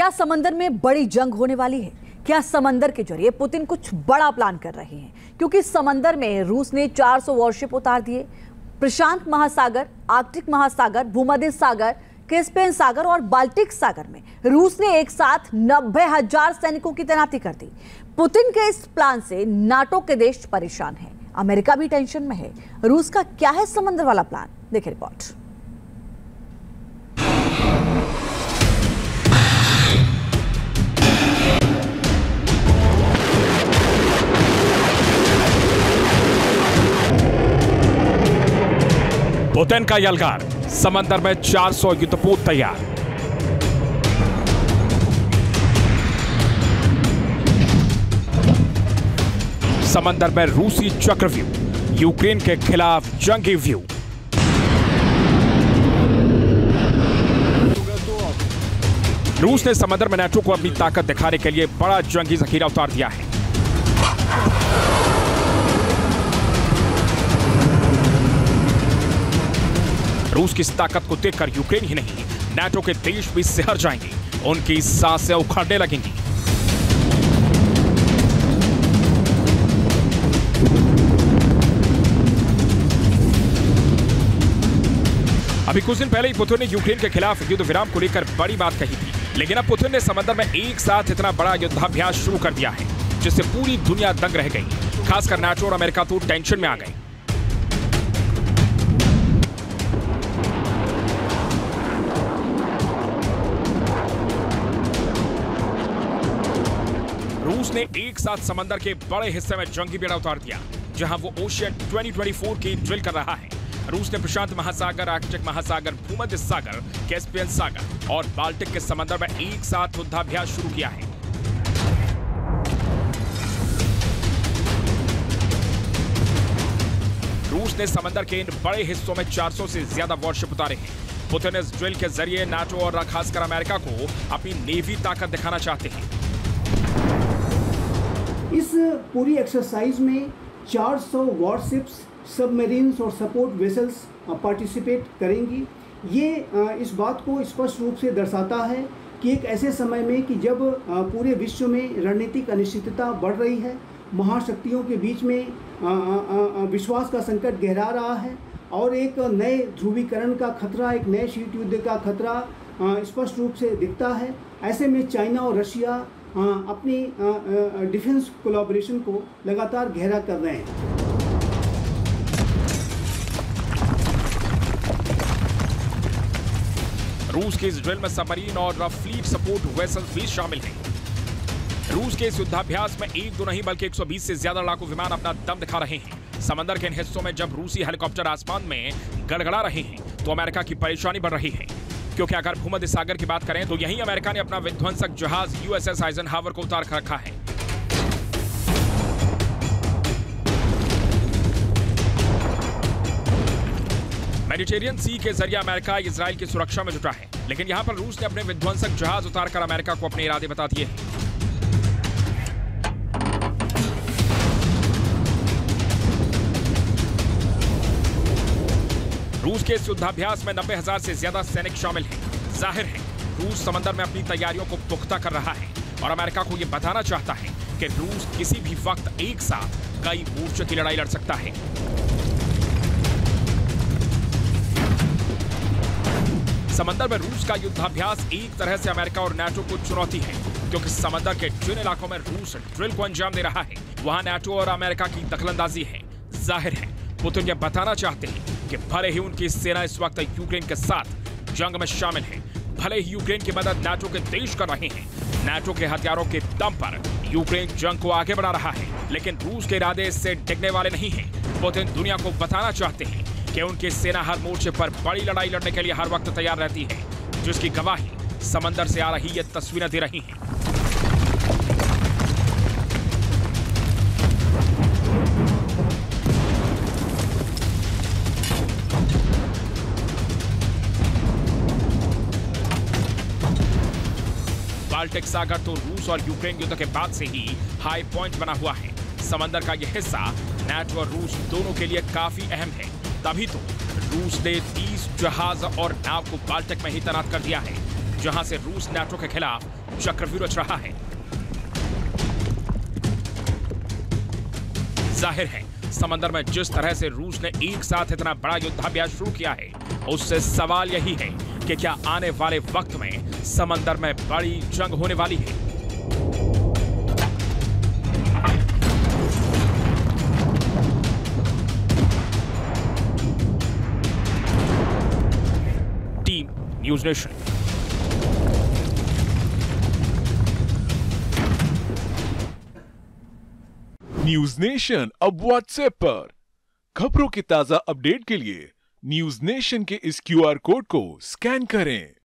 क्या समंदर में बड़ी जंग होने वाली है? क्या समंदर के जरिए पुतिन कुछ बड़ा प्लान कर रहे हैं? क्योंकि समंदर में रूस ने 400 वॉरशिप उतार दिए। प्रशांत महासागर, आर्कटिक महासागर, भूमध्य सागर, कैस्पियन सागर और बाल्टिक सागर में रूस ने एक साथ 90,000 सैनिकों की तैनाती कर दी। पुतिन के इस प्लान से नाटो के देश परेशान हैं। अमेरिका भी टेंशन में है। रूस का क्या है समंदर वाला प्लान? देखिए रिपोर्ट। पुतिन का यलगार, समंदर में 400 युद्धपोत तैयार। समंदर में रूसी चक्रव्यूह, यूक्रेन के खिलाफ जंगी व्यू। रूस ने समंदर में नाटो को अपनी ताकत दिखाने के लिए बड़ा जंगी जखीरा उतार दिया है। रूस की इस ताकत को देखकर यूक्रेन ही नहीं, नाटो के देश भी सिहर जाएंगे। उनकी सांसें उखड़ने लगेंगी। अभी कुछ दिन पहले ही पुतिन ने यूक्रेन के खिलाफ युद्ध विराम को लेकर बड़ी बात कही थी, लेकिन अब पुतिन ने समंदर में एक साथ इतना बड़ा युद्धाभ्यास शुरू कर दिया है जिससे पूरी दुनिया दंग रह गई। खासकर नाटो और अमेरिका तो टेंशन में आ गए। रूस ने एक साथ समंदर के बड़े हिस्से में जंगी बेड़ा उतार दिया, जहां वो ओशियन 2024 की ड्रिल कर रहा है। रूस ने प्रशांत महासागर, आर्कटिक महासागर, भूमध्य सागर, कैस्पियन सागर और बाल्टिक के समंदर में एक साथ युद्धाभ्यास शुरू किया है। रूस ने समंदर के इन बड़े हिस्सों में 400 से ज्यादा वॉरशिप उतारे हैं। पुतिन इस ड्रिल के जरिए नाटो और खासकर अमेरिका को अपनी नेवी ताकत दिखाना चाहते हैं। इस पूरी एक्सरसाइज में 400 वॉरशिप्स, सबमरीन्स और सपोर्ट वेसल्स पार्टिसिपेट करेंगी। ये इस बात को स्पष्ट रूप से दर्शाता है कि एक ऐसे समय में कि जब पूरे विश्व में रणनीतिक अनिश्चितता बढ़ रही है, महाशक्तियों के बीच में विश्वास का संकट गहरा रहा है और एक नए ध्रुवीकरण का खतरा, एक नए शीत युद्ध का खतरा स्पष्ट रूप से दिखता है। ऐसे में चाइना और रशिया अपनी डिफेंस कोलैबोरेशन को लगातार गहरा कर रहे हैं। रूस के इस ड्रिल में सबमरीन और फ्लीट सपोर्ट वेसल्स भी शामिल हैं। रूस के इस युद्धाभ्यास में एक दो नहीं बल्कि 120 से ज्यादा लड़ाकू विमान अपना दम दिखा रहे हैं। समंदर के इन हिस्सों में जब रूसी हेलीकॉप्टर आसमान में गड़गड़ा रहे हैं तो अमेरिका की परेशानी बढ़ रही है, क्योंकि अगर भूमध्य सागर की बात करें तो यहीं अमेरिका ने अपना विध्वंसक जहाज यूएसएस आइजनहावर को उतार कर रखा है। मेडिटेरियन सी के जरिए अमेरिका इजराइल की सुरक्षा में जुटा है, लेकिन यहां पर रूस ने अपने विध्वंसक जहाज उतारकर अमेरिका को अपने इरादे बता दिए हैं। रूस के इस युद्धाभ्यास में 90,000 से ज्यादा सैनिक शामिल हैं। जाहिर है रूस समंदर में अपनी तैयारियों को पुख्ता कर रहा है और अमेरिका को यह बताना चाहता है कि रूस किसी भी वक्त एक साथ कई मोर्चों की लड़ाई लड़ सकता है। समंदर में रूस का युद्धाभ्यास एक तरह से अमेरिका और नाटो को चुनौती है, क्योंकि समंदर के जिन इलाकों में रूस ड्रिल को अंजाम दे रहा है वहां नाटो और अमेरिका की दखलंदाजी है। जाहिर है पुतिन यह बताना चाहते हैं कि भले ही उनकी सेना इस वक्त यूक्रेन के साथ जंग में शामिल है, भले ही यूक्रेन की मदद नाटो के देश कर रहे हैं, नाटो के हथियारों के दम पर यूक्रेन जंग को आगे बढ़ा रहा है, लेकिन रूस के इरादे इससे टिकने वाले नहीं हैं। पुतिन दुनिया को बताना चाहते हैं कि उनकी सेना हर मोर्चे पर बड़ी लड़ाई लड़ने के लिए हर वक्त तैयार रहती है, जिसकी गवाही समंदर से आ रही ये तस्वीरें दे रही हैं। बाल्टिक सागर तो रूस और यूक्रेन युद्ध के बाद से ही हाई पॉइंट बना हुआ है। समंदर का यह हिस्सा नाटो और रूस दोनों के लिए काफी अहम है, तभी तो रूस ने 30 जहाज और नाव को बाल्टिक में ही तैनात कर दिया है। जहां से रूस नाटो के खिलाफ चक्रव्यूह रच रहा है। जाहिर है समंदर में जिस तरह से रूस ने एक साथ इतना बड़ा युद्धाभ्यास शुरू किया है, उससे सवाल यही है कि क्या आने वाले वक्त में समंदर में बड़ी जंग होने वाली है। Team news nation. News nation अब व्हाट्सएप पर खबरों के ताजा अपडेट के लिए न्यूज नेशन के इस QR कोड को स्कैन करें।